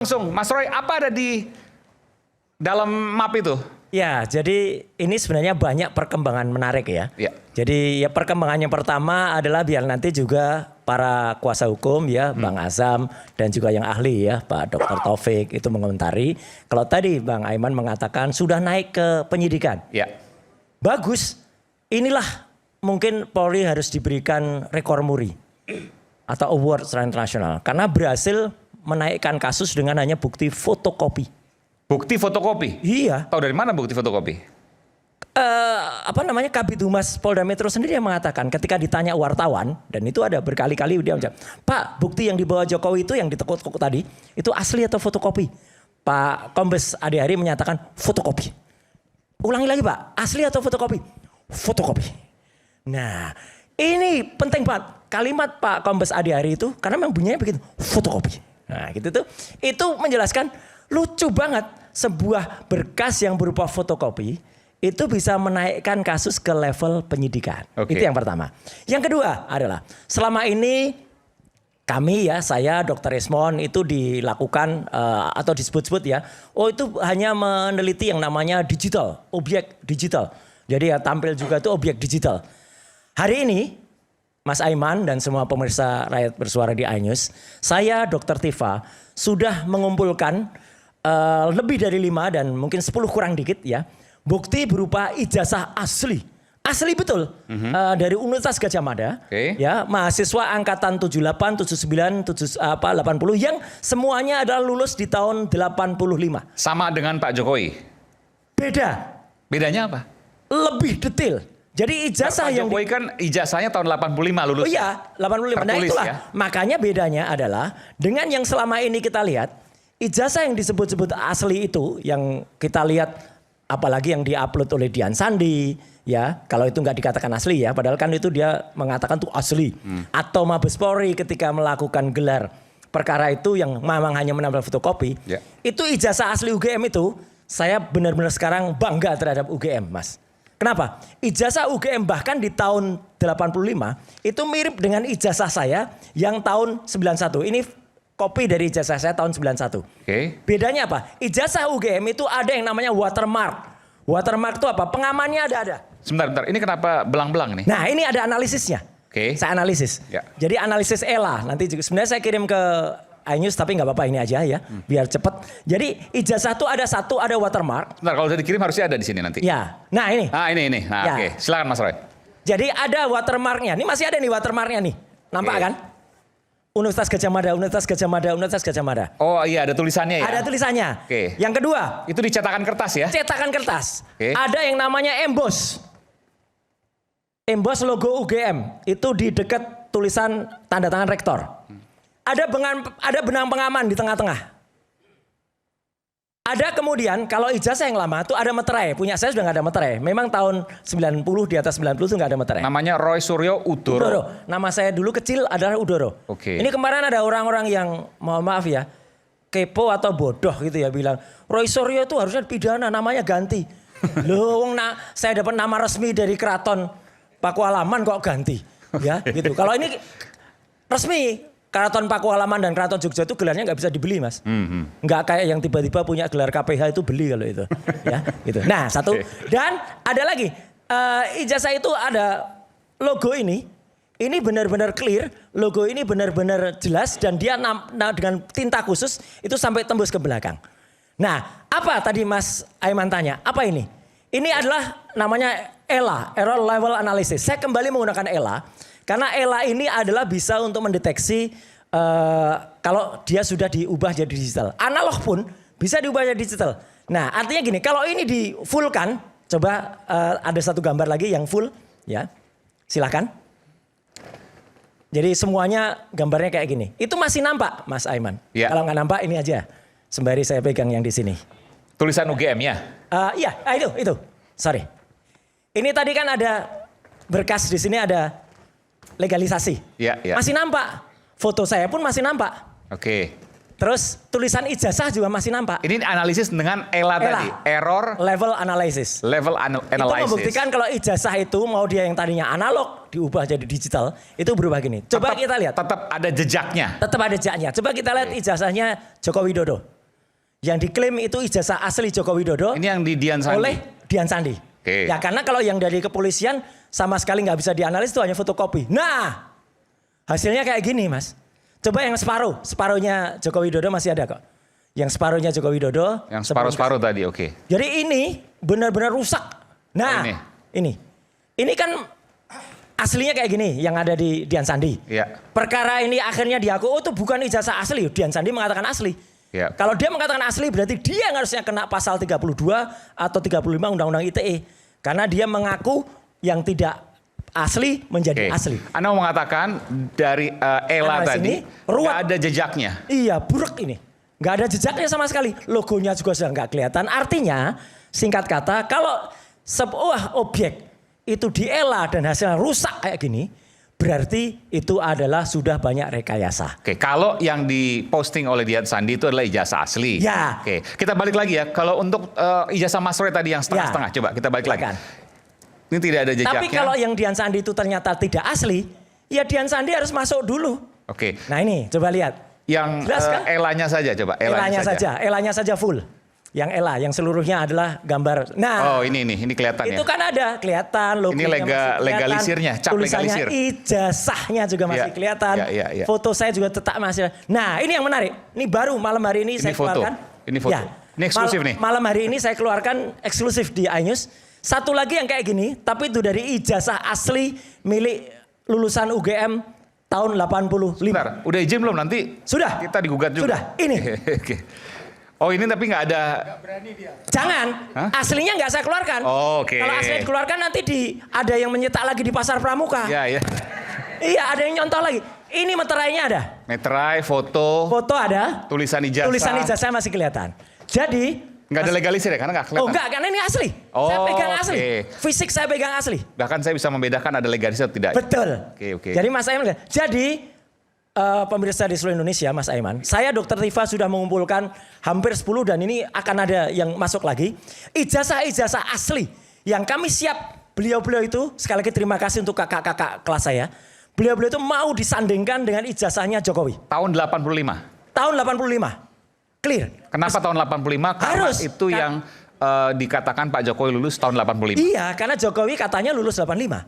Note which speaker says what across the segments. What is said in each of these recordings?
Speaker 1: Langsung, Mas Roy, apa ada di dalam map itu?
Speaker 2: Ya, jadi ini sebenarnya banyak perkembangan menarik ya.
Speaker 1: Ya.
Speaker 2: Jadi ya perkembangan yang pertama adalah biar nanti juga para kuasa hukum ya, Bang Azam dan juga yang ahli ya, Pak Dr. Taufik itu mengomentari. Kalau tadi Bang Aiman mengatakan sudah naik ke penyidikan.
Speaker 1: Ya.
Speaker 2: Bagus, inilah mungkin Polri harus diberikan rekor muri atau award secara internasional. Karena berhasil menaikkan kasus dengan hanya bukti fotokopi.
Speaker 1: Bukti fotokopi?
Speaker 2: Iya.
Speaker 1: Tahu dari mana bukti fotokopi?
Speaker 2: Kabid Humas Polda Metro sendiri yang mengatakan ketika ditanya wartawan, dan itu ada berkali-kali dia menjawab, Pak, bukti yang dibawa Jokowi itu yang ditekuk-tekuk tadi, itu asli atau fotokopi? Pak Kombes Adi Hari menyatakan fotokopi. Ulangi lagi Pak, asli atau fotokopi? Fotokopi. Nah, ini penting banget. Kalimat Pak Kombes Adi Hari itu, karena memang bunyinya begitu, fotokopi. Nah gitu tuh, itu menjelaskan lucu banget sebuah berkas yang berupa fotokopi itu bisa menaikkan kasus ke level penyidikan.
Speaker 1: Oke.
Speaker 2: Itu yang pertama. Yang kedua adalah selama ini kami ya, saya Dr. Ismon itu dilakukan atau disebut-sebut ya, oh itu hanya meneliti yang namanya digital, objek digital. Jadi ya tampil juga itu objek digital. Hari ini Mas Aiman dan semua pemirsa Rakyat Bersuara di iNews, saya Dr. Tifa sudah mengumpulkan lebih dari 5 dan mungkin 10 kurang dikit ya, bukti berupa ijazah asli. Asli betul dari Universitas Gadjah Mada, ya, mahasiswa angkatan 78, 79, 80 yang semuanya adalah lulus di tahun 85.
Speaker 1: Sama dengan Pak Jokowi?
Speaker 2: Beda.
Speaker 1: Bedanya apa?
Speaker 2: Lebih detail. Jadi ijazah
Speaker 1: Pak
Speaker 2: yang
Speaker 1: Jokowi kan ijazahnya tahun 85 lulus.
Speaker 2: Oh iya, 85. Nah itulah.
Speaker 1: Ya?
Speaker 2: Makanya bedanya adalah dengan yang selama ini kita lihat, ijazah yang disebut-sebut asli itu yang kita lihat apalagi yang diupload oleh Dian Sandi, ya, kalau itu nggak dikatakan asli ya, padahal kan itu dia mengatakan tuh asli. Atau Mabes Polri ketika melakukan gelar perkara itu yang memang hanya menambah fotokopi, itu ijazah asli UGM itu, saya benar-benar sekarang bangga terhadap UGM, Mas. Kenapa? Ijazah UGM bahkan di tahun 85 itu mirip dengan ijazah saya yang tahun 91. Ini kopi dari ijazah saya tahun 91. Bedanya apa? Ijazah UGM itu ada yang namanya watermark. Watermark itu apa? Pengamannya ada.
Speaker 1: Sebentar. Ini kenapa belang-belang nih?
Speaker 2: Nah ini ada analisisnya. Saya analisis.
Speaker 1: Ya.
Speaker 2: Jadi analisis ELA. Nanti juga sebenarnya saya kirim ke iNews tapi nggak apa-apa ini aja ya. Biar cepet. Jadi ijazah itu ada satu, ada watermark.
Speaker 1: Sebentar, kalau udah dikirim harusnya ada di sini nanti.
Speaker 2: Ya. Nah ini.
Speaker 1: Ini. Nah
Speaker 2: Ya.
Speaker 1: oke. Silakan Mas Roy.
Speaker 2: Jadi ada watermarknya. Ini masih ada nih watermarknya nih. Nampak kan? Universitas Gadjah Mada, Universitas Gadjah Mada, Universitas Gadjah Mada.
Speaker 1: Oh iya, ada tulisannya ya?
Speaker 2: Ada tulisannya. Yang kedua.
Speaker 1: Itu dicetakan kertas ya?
Speaker 2: Cetakan kertas. Ada yang namanya emboss. Emboss logo UGM. Itu di dekat tulisan tanda tangan rektor. Ada benang pengaman di tengah-tengah. Ada kemudian kalau ijazah yang lama tuh ada meterai. Punya saya sudah nggak ada meterai. Memang tahun 90 di atas 90 tuh nggak ada meterai.
Speaker 1: Namanya Roy Suryo Udoro.
Speaker 2: Nama saya dulu kecil adalah Udoro. Ini kemarin ada orang-orang yang mohon maaf ya, kepo atau bodoh gitu ya bilang Roy Suryo itu harusnya dipidana, namanya ganti. Loh, saya dapat nama resmi dari Keraton Pakualaman kok ganti, ya gitu. Kalau ini resmi. Keraton Pakualaman dan Keraton Jogja itu gelarnya nggak bisa dibeli, Mas. Nggak kayak yang tiba-tiba punya gelar KPH itu beli kalau itu, ya gitu. Nah satu dan ada lagi ijazah itu ada logo ini benar-benar clear, logo ini benar-benar jelas dan dia dengan tinta khusus itu sampai tembus ke belakang. Nah apa tadi Mas Aiman tanya? Apa ini? Ini adalah namanya ELA, Error Level Analysis. Saya kembali menggunakan ELA. Karena ELA ini adalah bisa untuk mendeteksi kalau dia sudah diubah jadi digital. Analog pun bisa diubah jadi digital. Nah artinya gini, kalau ini di full kan, coba ada satu gambar lagi yang full, ya silakan. Jadi semuanya gambarnya kayak gini. Itu masih nampak Mas Aiman. Kalau nggak nampak ini aja, sembari saya pegang yang di sini.
Speaker 1: Tulisan UGM ya?
Speaker 2: Iya, itu. Sorry. Ini tadi kan ada berkas di sini ada legalisasi. Masih nampak. Foto saya pun masih nampak. Terus tulisan ijazah juga masih nampak.
Speaker 1: Ini analisis dengan ELA tadi. Error
Speaker 2: Level Analysis.
Speaker 1: Level Analysis.
Speaker 2: Itu membuktikan kalau ijazah itu mau dia yang tadinya analog diubah jadi digital, itu berubah gini. Coba kita lihat.
Speaker 1: Tetap ada jejaknya.
Speaker 2: Tetap ada jejaknya. Coba kita lihat ijazahnya Joko Widodo. Yang diklaim itu ijazah asli Joko Widodo.
Speaker 1: Ini yang di Dian Sandi.
Speaker 2: Oleh Dian Sandi. Ya karena kalau yang dari kepolisian sama sekali nggak bisa dianalisis, itu hanya fotokopi. Nah, hasilnya kayak gini, Mas. Coba yang separuhnya Joko Widodo masih ada kok. Yang separuhnya Joko Widodo.
Speaker 1: Yang separuh tadi, oke.
Speaker 2: Jadi ini benar-benar rusak. Nah, ini kan aslinya kayak gini yang ada di Dian Sandi.
Speaker 1: Ya.
Speaker 2: Perkara ini akhirnya diaku, oh itu bukan ijazah asli. Dian Sandi mengatakan asli.
Speaker 1: Ya.
Speaker 2: Kalau dia mengatakan asli berarti dia yang harusnya kena pasal 32 atau 35 Undang-Undang ITE. Karena dia mengaku yang tidak asli menjadi asli.
Speaker 1: Anda mau mengatakan dari Ella tadi nggak ada jejaknya?
Speaker 2: Iya, buruk ini. Nggak ada jejaknya sama sekali. Logonya juga sudah nggak kelihatan. Artinya, singkat kata, kalau sebuah objek itu diela dan hasilnya rusak kayak gini, berarti itu adalah sudah banyak rekayasa.
Speaker 1: Oke, kalau yang diposting oleh Dian Sandi itu adalah ijazah asli.
Speaker 2: Ya.
Speaker 1: Oke, kita balik lagi ya. Kalau untuk ijazah Mas Roy tadi yang setengah-setengah, coba kita balik lagi. Ini tidak ada jejaknya.
Speaker 2: Tapi kalau yang Dian Sandi itu ternyata tidak asli, ya Dian Sandi harus masuk dulu.
Speaker 1: Oke.
Speaker 2: Nah ini, coba lihat.
Speaker 1: Yang Elanya saja, coba.
Speaker 2: Elanya saja full. Yang Ella, yang seluruhnya adalah gambar. Nah,
Speaker 1: ini kelihatan ya.
Speaker 2: Itu kan ada, kelihatan logonya.
Speaker 1: Ini legalisirnya, cap legalisir.
Speaker 2: Ijazahnya juga masih kelihatan. Foto saya juga tetap masih. Nah, ini yang menarik. Ini baru malam hari ini saya keluarkan.
Speaker 1: Ini foto. Ini eksklusif nih.
Speaker 2: Malam hari ini saya keluarkan eksklusif di iNews. Satu lagi yang kayak gini, tapi itu dari ijazah asli milik lulusan UGM tahun 85.
Speaker 1: Bentar, udah izin belum nanti?
Speaker 2: Sudah.
Speaker 1: Kita digugat juga.
Speaker 2: Sudah, ini.
Speaker 1: Oh ini tapi nggak ada.
Speaker 2: Gak berani dia. Jangan, aslinya nggak saya keluarkan.
Speaker 1: Oke.
Speaker 2: Kalau aslinya dikeluarkan nanti ada yang menyetak lagi di pasar Pramuka.
Speaker 1: Iya.
Speaker 2: Iya, ada yang nyontoh lagi. Ini meterainya ada.
Speaker 1: Meterai, foto.
Speaker 2: Foto ada.
Speaker 1: Tulisan ijazah.
Speaker 2: Tulisan ijazah masih kelihatan. Jadi
Speaker 1: nggak ada legalisir ya karena nggak kelihatan.
Speaker 2: Oh enggak, karena ini asli. Saya pegang asli. Fisik saya pegang asli.
Speaker 1: Bahkan saya bisa membedakan ada legalisir atau tidak.
Speaker 2: Betul.
Speaker 1: Oke.
Speaker 2: Jadi Mas Aiman, pemirsa di seluruh Indonesia, Mas Aiman, saya Dr. Tifa sudah mengumpulkan hampir 10 dan ini akan ada yang masuk lagi. Ijazah-ijazah asli yang kami siap, beliau-beliau itu, sekali lagi terima kasih untuk kakak-kakak kelas saya. Beliau-beliau itu mau disandingkan dengan ijazahnya Jokowi.
Speaker 1: Tahun 85?
Speaker 2: Tahun 85. Clear.
Speaker 1: Kenapa tahun 85? Karena itu yang dikatakan Pak Jokowi lulus tahun 85.
Speaker 2: Iya, karena Jokowi katanya lulus 85.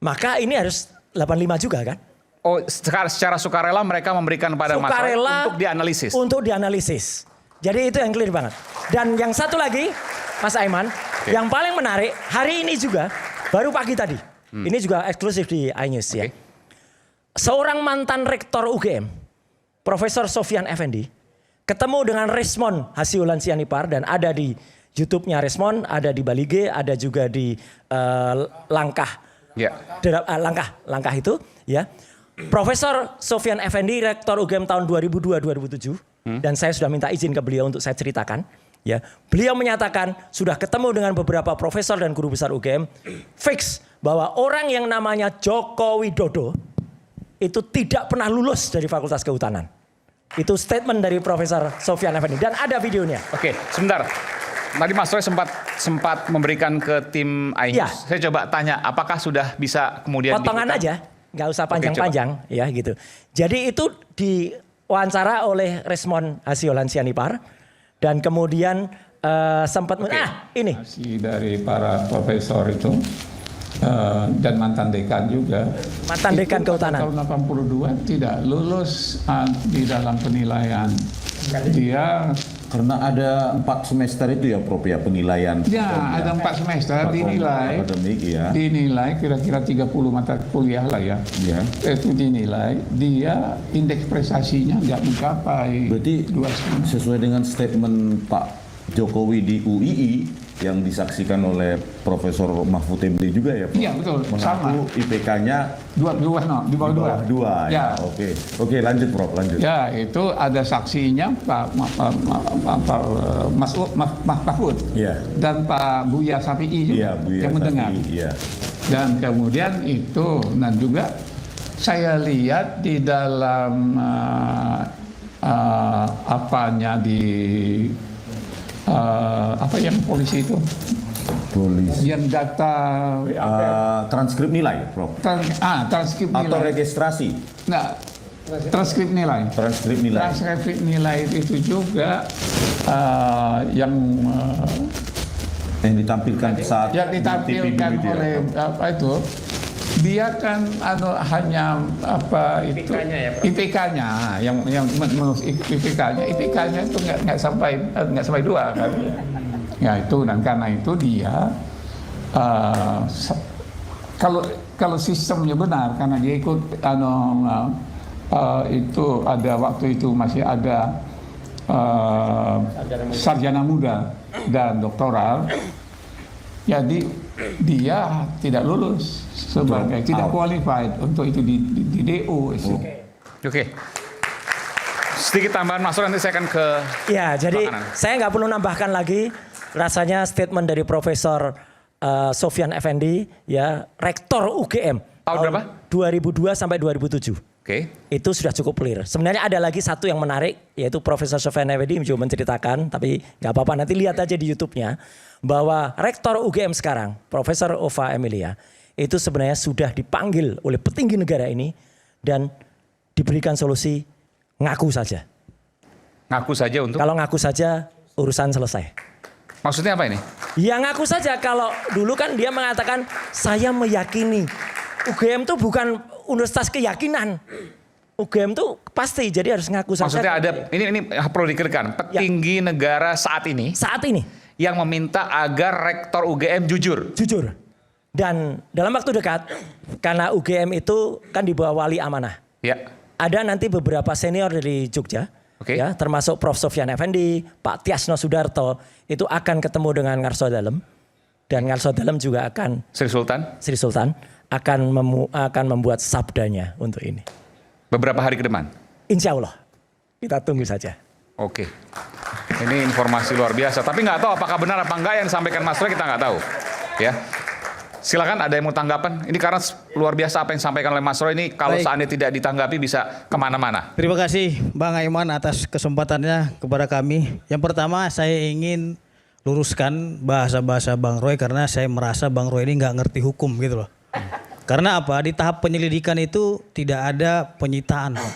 Speaker 2: Maka ini harus 85 juga kan?
Speaker 1: Oh, secara sukarela mereka memberikan pada Mas Roy untuk dianalisis.
Speaker 2: Untuk dianalisis. Jadi itu yang clear banget. Dan yang satu lagi, Mas Aiman, yang paling menarik hari ini juga, baru pagi tadi. Ini juga eksklusif di iNews ya. Seorang mantan rektor UGM, Profesor Sofyan Effendi, ketemu dengan Resmond Hasyiulan Sianipar dan ada di YouTube-nya Resmond, ada di Balige, ada juga di Langkah. Langkah itu ya. Profesor Sofyan Effendi, Rektor UGM tahun 2002-2007, dan saya sudah minta izin ke beliau untuk saya ceritakan. Ya, beliau menyatakan sudah ketemu dengan beberapa profesor dan guru besar UGM, fix bahwa orang yang namanya Joko Widodo itu tidak pernah lulus dari Fakultas Kehutanan. Itu statement dari Profesor Sofyan Effendi dan ada videonya.
Speaker 1: Oke, sebentar. Tadi Mas Roy sempat memberikan ke tim iNews. Ya. Saya coba tanya, apakah sudah bisa kemudian
Speaker 2: potongan aja, nggak usah panjang-panjang, ya gitu. Jadi itu diwawancara oleh Resmond Hasyiulan Sianipar dan kemudian sempat ini
Speaker 3: dari para profesor itu dan mantan dekan juga.
Speaker 2: Mantan dekan Kehutanan.
Speaker 3: Tahun 82 tidak lulus di dalam penilaian. Dia
Speaker 4: karena ada 4 semester itu ya Prof ya penilaian.
Speaker 3: Ya, ada 4 semester dinilai. Akademik ya. Dinilai kira-kira 30 mata kuliah lah ya. Ya. Itu dinilai dia indeks prestasinya nggak mencapai.
Speaker 4: Berarti sesuai dengan statement Pak Jokowi di UII yang disaksikan oleh Profesor Mahfud MD juga ya Pak?
Speaker 3: Iya betul, sama.
Speaker 4: IPK-nya
Speaker 3: di bawah 2.
Speaker 4: Ya. Oke, lanjut Prof, lanjut.
Speaker 3: Ya, itu ada saksinya Pak Mahfud dan Pak Buya Safi'i juga yang mendengar. Ya. Dan kemudian itu, dan juga saya lihat di dalam apa yang polisi itu
Speaker 4: Polisi.
Speaker 3: Yang data
Speaker 4: Transkrip nilai, Prof.
Speaker 3: transkrip
Speaker 4: Atau
Speaker 3: nilai.
Speaker 4: registrasi.
Speaker 3: Nah, transkrip nilai.
Speaker 4: Transkrip nilai.
Speaker 3: Transkrip nilai itu juga yang
Speaker 4: ditampilkan saat
Speaker 3: yang ditampilkan
Speaker 4: TV video.
Speaker 3: oleh apa itu, dia kan hanya apa itu IPK-nya yang menurut IPK-nya itu nggak sampai 2 kan. Ya itu, dan karena itu dia kalau sistemnya benar, karena dia ikut itu ada waktu itu masih ada sarjana muda dan doktoral, jadi dia tidak lulus sebagai tidak qualified untuk itu di DO.
Speaker 1: Oke. Sedikit tambahan Mas Roy, nanti saya akan ke
Speaker 2: Ya, jadi
Speaker 1: makanan.
Speaker 2: saya nggak perlu nambahkan lagi. Rasanya statement dari Profesor Sofyan Effendi, ya, Rektor UGM.
Speaker 1: Tahun berapa?
Speaker 2: 2002 sampai 2007.
Speaker 1: Oke.
Speaker 2: Itu sudah cukup clear. Sebenarnya ada lagi satu yang menarik, yaitu Profesor Sofyan Effendi juga menceritakan, tapi nggak apa-apa, nanti lihat aja di YouTube-nya, bahwa Rektor UGM sekarang, Profesor Ova Emilia, itu sebenarnya sudah dipanggil oleh petinggi negara ini dan diberikan solusi ngaku saja.
Speaker 1: Ngaku saja untuk?
Speaker 2: Kalau ngaku saja, urusan selesai.
Speaker 1: Maksudnya apa ini?
Speaker 2: Ya ngaku saja, kalau dulu kan dia mengatakan saya meyakini. UGM itu bukan universitas keyakinan. UGM itu pasti, jadi harus ngaku saja.
Speaker 1: Maksudnya ada, ini perlu dikirkan, petinggi negara saat ini yang meminta agar Rektor UGM jujur.
Speaker 2: Jujur. Dan dalam waktu dekat, karena UGM itu kan di bawah wali amanah.
Speaker 1: Ya.
Speaker 2: Ada nanti beberapa senior dari Jogja, ya, termasuk Prof. Sofyan Effendi, Pak Tiasno Sudarto, itu akan ketemu dengan Ngarso Dalem. Dan Ngarso Dalem juga akan Sri Sultan akan membuat sabdanya untuk ini.
Speaker 1: Beberapa hari ke depan?
Speaker 2: Insya Allah. Kita tunggu saja.
Speaker 1: Oke. Ini informasi luar biasa. Tapi nggak tahu apakah benar apa enggak yang disampaikan Mas Roy, kita nggak tahu. Ya. Silakan, ada yang mau tanggapan? Ini karena luar biasa apa yang disampaikan oleh Mas Roy ini. Kalau seandainya tidak ditanggapi bisa kemana-mana.
Speaker 5: Terima kasih Bang Aiman atas kesempatannya kepada kami. Yang pertama saya ingin luruskan bahasa-bahasa Bang Roy, karena saya merasa Bang Roy ini nggak ngerti hukum gitu loh. Karena apa? Di tahap penyelidikan itu tidak ada penyitaan, Pak.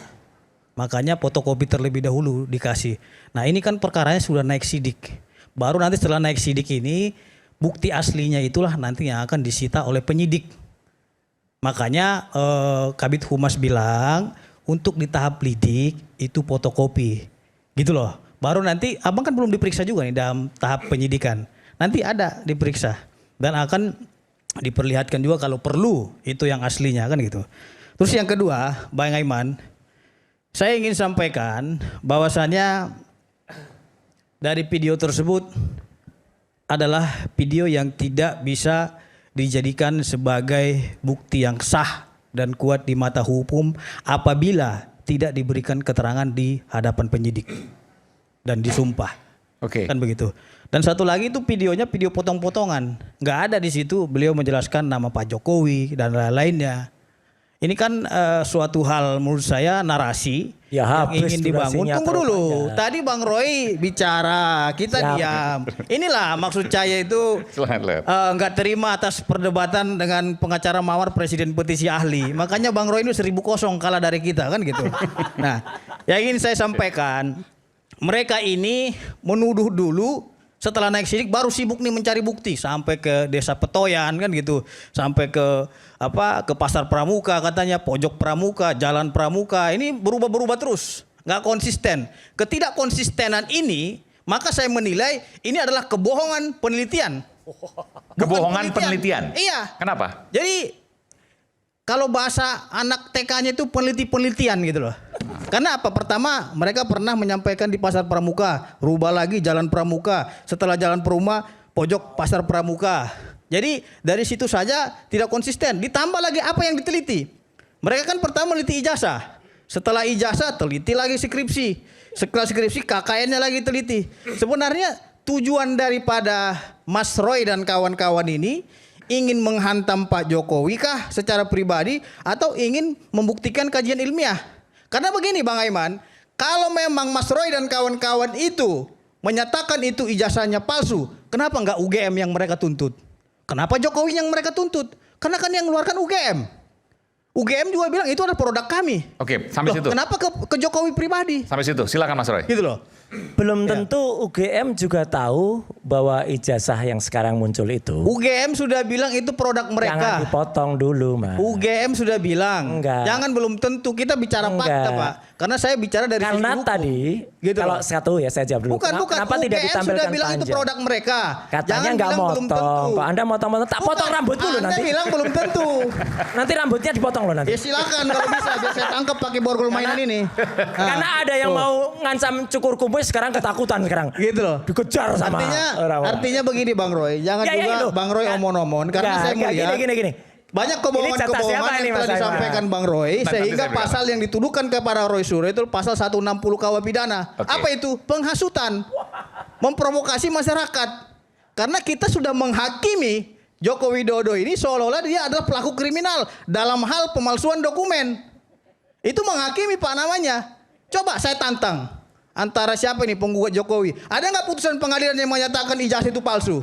Speaker 5: Makanya fotokopi terlebih dahulu dikasih. Nah ini kan perkaranya sudah naik sidik. Baru nanti setelah naik sidik ini, bukti aslinya itulah nanti yang akan disita oleh penyidik. Makanya Kabid Humas bilang untuk di tahap lidik itu fotokopi. Gitu loh. Baru nanti abang kan belum diperiksa juga nih dalam tahap penyidikan. Nanti ada diperiksa. Dan akan diperlihatkan juga kalau perlu itu yang aslinya kan gitu. Terus yang kedua, Bang Aiman, saya ingin sampaikan bahwasannya dari video tersebut adalah video yang tidak bisa dijadikan sebagai bukti yang sah dan kuat di mata hukum apabila tidak diberikan keterangan di hadapan penyidik dan disumpah.
Speaker 1: Oke.
Speaker 5: Kan begitu. Dan satu lagi itu videonya video potong-potongan. Nggak ada di situ beliau menjelaskan nama Pak Jokowi dan lain-lainnya. Ini kan suatu hal menurut saya narasi yang ingin dibangun. Tunggu dulu. Tadi Bang Roy bicara, kita diam. Inilah maksud saya itu nggak terima atas perdebatan dengan pengacara mawar presiden petisi ahli. Makanya Bang Roy ini 1000 kalah dari kita kan gitu. Nah, yang ingin saya sampaikan, mereka ini menuduh dulu. Setelah naik sidik baru sibuk nih mencari bukti sampai ke Desa Petoyan kan gitu, sampai ke Pasar Pramuka katanya, pojok Pramuka, Jalan Pramuka, ini berubah-berubah terus, nggak konsisten. Ketidakkonsistenan ini maka saya menilai ini adalah kebohongan penelitian.
Speaker 1: Kebohongan penelitian?
Speaker 5: Iya.
Speaker 1: Kenapa?
Speaker 5: Jadi kalau bahasa anak TK-nya itu penelitian gitu loh. Karena apa? Pertama, mereka pernah menyampaikan di Pasar Pramuka, rubah lagi Jalan Pramuka. Setelah Jalan Perumah, pojok Pasar Pramuka. Jadi dari situ saja tidak konsisten. Ditambah lagi apa yang diteliti. Mereka kan pertama meneliti ijazah. Setelah ijazah teliti lagi skripsi. Setelah skripsi KKN-nya lagi teliti. Sebenarnya tujuan daripada Mas Roy dan kawan-kawan ini ingin menghantam Pak Jokowi kah secara pribadi atau ingin membuktikan kajian ilmiah? Karena begini Bang Aiman, kalau memang Mas Roy dan kawan-kawan itu menyatakan itu ijazahnya palsu, kenapa enggak UGM yang mereka tuntut? Kenapa Jokowi yang mereka tuntut? Karena kan yang mengeluarkan UGM. UGM juga bilang itu adalah produk kami.
Speaker 1: Oke, sampai
Speaker 5: Loh,
Speaker 1: situ.
Speaker 5: kenapa ke Jokowi pribadi?
Speaker 1: Sampai situ. Silakan Mas Roy.
Speaker 5: Gitu loh.
Speaker 2: Belum tentu UGM juga tahu bahwa ijazah yang sekarang muncul itu
Speaker 5: UGM sudah bilang itu produk
Speaker 2: jangan
Speaker 5: mereka.
Speaker 2: dipotong dulu, Mas.
Speaker 5: UGM sudah bilang.
Speaker 2: Enggak.
Speaker 5: Jangan belum tentu, kita bicara fakta,
Speaker 2: Enggak.
Speaker 5: Pak. Karena saya bicara dari sisi
Speaker 2: Karena
Speaker 5: hukum.
Speaker 2: tadi
Speaker 5: Gitu
Speaker 2: kalau
Speaker 5: loh.
Speaker 2: satu ya saya jawab dulu.
Speaker 5: Bukan.
Speaker 2: Kenapa
Speaker 5: UGM
Speaker 2: tidak ditampilkan
Speaker 5: sudah bilang itu
Speaker 2: panjang?
Speaker 5: produk mereka.
Speaker 2: Katanya
Speaker 5: Jangan
Speaker 2: nggak
Speaker 5: bilang belum
Speaker 2: motong.
Speaker 5: tentu.
Speaker 2: Kok Anda motong-motong? Tak potong rambut dulu
Speaker 5: Anda
Speaker 2: nanti.
Speaker 5: bilang belum tentu.
Speaker 2: Nanti rambutnya dipotong loh nanti.
Speaker 5: Ya silakan kalau bisa biar saya tangkap pakai borgol mainan ini.
Speaker 2: Karena ada yang mau ngancam cukur kumis sekarang ketakutan sekarang.
Speaker 5: Gitu loh.
Speaker 2: Dikejar sama orang-orang.
Speaker 5: Artinya begini Bang Roy, jangan
Speaker 2: Ya,
Speaker 5: juga
Speaker 2: itu.
Speaker 5: Bang Roy omon-omon karena saya melihat
Speaker 2: Gini.
Speaker 5: banyak
Speaker 2: Ini jatah siapa
Speaker 5: kebohongan-kebohongan
Speaker 2: ini,
Speaker 5: yang telah
Speaker 2: Mas Aiman?
Speaker 5: disampaikan Bang Roy
Speaker 1: Nanti
Speaker 5: sehingga
Speaker 1: saya
Speaker 5: pasal yang dituduhkan kepada Roy Suryo itu pasal 160 KUH pidana.
Speaker 1: Oke.
Speaker 5: Apa itu? Penghasutan. Memprovokasi masyarakat. Karena kita sudah menghakimi Joko Widodo ini seolah-olah dia adalah pelaku kriminal dalam hal pemalsuan dokumen. Itu menghakimi Pak namanya. Coba saya tantang. Antara siapa ini penggugat Jokowi? Ada nggak putusan pengadilan yang menyatakan ijazah itu palsu?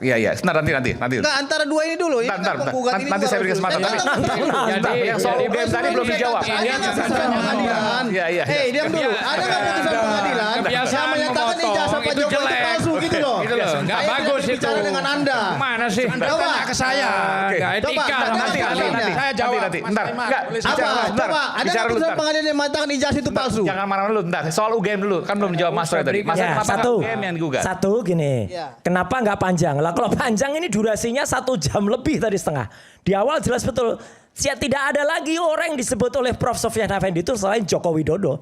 Speaker 1: Iya. Sebentar nanti.
Speaker 5: Nggak, antara dua ini dulu. Ini
Speaker 1: Bentar.
Speaker 5: kan penggugat ini
Speaker 1: Nanti
Speaker 5: juga
Speaker 1: saya beri
Speaker 5: harus-
Speaker 1: kesempatan.
Speaker 5: Saya
Speaker 1: Tapi-
Speaker 5: tantang.
Speaker 1: Jadi yang soal UGM tadi belum dijawab.
Speaker 5: Ada nggak putusan pengadilan?
Speaker 1: Iya.
Speaker 5: Hei, diam dulu. Ada nggak putusan pengadilan
Speaker 6: Kebiasaan
Speaker 5: yang menyatakan
Speaker 6: memotong,
Speaker 5: ijazah Pak
Speaker 6: itu
Speaker 5: Jokowi itu
Speaker 6: jelek.
Speaker 5: palsu gitu loh?
Speaker 6: Gitu loh, nggak
Speaker 5: Saya
Speaker 6: bagus
Speaker 5: tidak bicara
Speaker 6: itu.
Speaker 5: dengan Anda.
Speaker 6: Mana sih? Anda
Speaker 5: Coba.
Speaker 6: tanya ke saya.
Speaker 1: Oke.
Speaker 6: Nggak etika.
Speaker 5: Coba,
Speaker 6: sama
Speaker 5: nanti,
Speaker 6: sekali.
Speaker 5: nanti.
Speaker 6: Saya jawab.
Speaker 1: Nanti.
Speaker 6: Mas
Speaker 1: Bentar.
Speaker 6: Aiman,
Speaker 1: Enggak.
Speaker 6: boleh
Speaker 5: Apa?
Speaker 1: Bicara
Speaker 5: Coba. Ada
Speaker 1: bicara
Speaker 5: nggak
Speaker 1: dulu,
Speaker 5: putusan
Speaker 1: bentar.
Speaker 5: pengadilan yang menyatakan ijazah itu palsu?
Speaker 1: Jangan marah-marah dulu. Bentar. Soal UGM dulu. Kan belum dijawab Mas Roy tadi. Mas Roy,
Speaker 2: Ya,
Speaker 1: kenapa
Speaker 2: satu,
Speaker 1: UGM yang digugat?
Speaker 2: satu gini,
Speaker 5: Ya.
Speaker 2: kenapa nggak panjang? Lah kalau panjang ini durasinya 1 jam lebih tadi setengah. Di awal jelas betul, tidak ada lagi orang yang disebut oleh Prof. Sofyan Effendi itu selain Joko Widodo.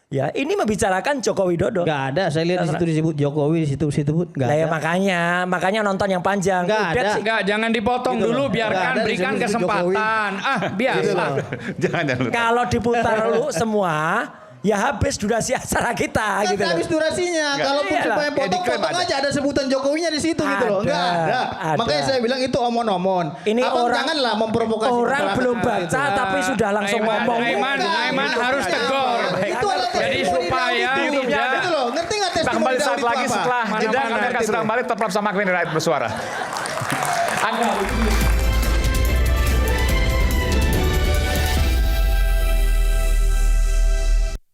Speaker 2: Ya, ini membicarakan Joko Widodo.
Speaker 5: Nggak ada. Saya lihat di situ disebut Jokowi, di situ disebut nggak
Speaker 2: Lah ya
Speaker 5: ada.
Speaker 2: makanya nonton yang panjang.
Speaker 5: Nggak
Speaker 2: Udah
Speaker 5: ada.
Speaker 2: sih.
Speaker 6: Enggak, jangan dipotong
Speaker 5: Gitu
Speaker 6: dulu.
Speaker 5: loh. Nggak
Speaker 6: Biarkan,
Speaker 5: ada
Speaker 6: berikan
Speaker 5: disebut
Speaker 6: kesempatan. Biasa.
Speaker 5: Gitu loh.
Speaker 1: Jangan dulu.
Speaker 2: Kalau diputar dulu semua, ya habis durasi acara kita
Speaker 5: Kan
Speaker 2: gitu. loh.
Speaker 5: habis durasinya. Kalaupun
Speaker 2: Iyalah.
Speaker 5: supaya
Speaker 1: Ya, diklaim
Speaker 5: potong
Speaker 1: ada.
Speaker 5: aja ada sebutan Jokowinya di situ gitu loh.
Speaker 2: Ada,
Speaker 5: Enggak ada.
Speaker 2: ada.
Speaker 5: Makanya saya bilang itu omon-omon.
Speaker 2: Ini
Speaker 5: Abang
Speaker 2: orang-
Speaker 5: janganlah memprovokasi
Speaker 2: Orang
Speaker 5: masyarakat
Speaker 2: belum
Speaker 5: seperti
Speaker 2: baca
Speaker 5: itu.
Speaker 2: tapi sudah langsung ngomong.
Speaker 6: Aiman harus tegur.
Speaker 5: Itu adalah
Speaker 6: Jadi
Speaker 5: testimoni
Speaker 6: supaya
Speaker 5: Daud itu.
Speaker 6: tidak-
Speaker 5: Gitu loh. Ngerti nggak
Speaker 1: Kita
Speaker 5: testimoni
Speaker 1: kembali
Speaker 5: Daud
Speaker 1: saat
Speaker 5: itu
Speaker 1: lagi
Speaker 5: apa?
Speaker 1: setelah jeda.
Speaker 6: Mana-mana
Speaker 1: Kami akan
Speaker 6: itu.
Speaker 1: sedang balik tetap sama Queen Rakyat bersuara. Anda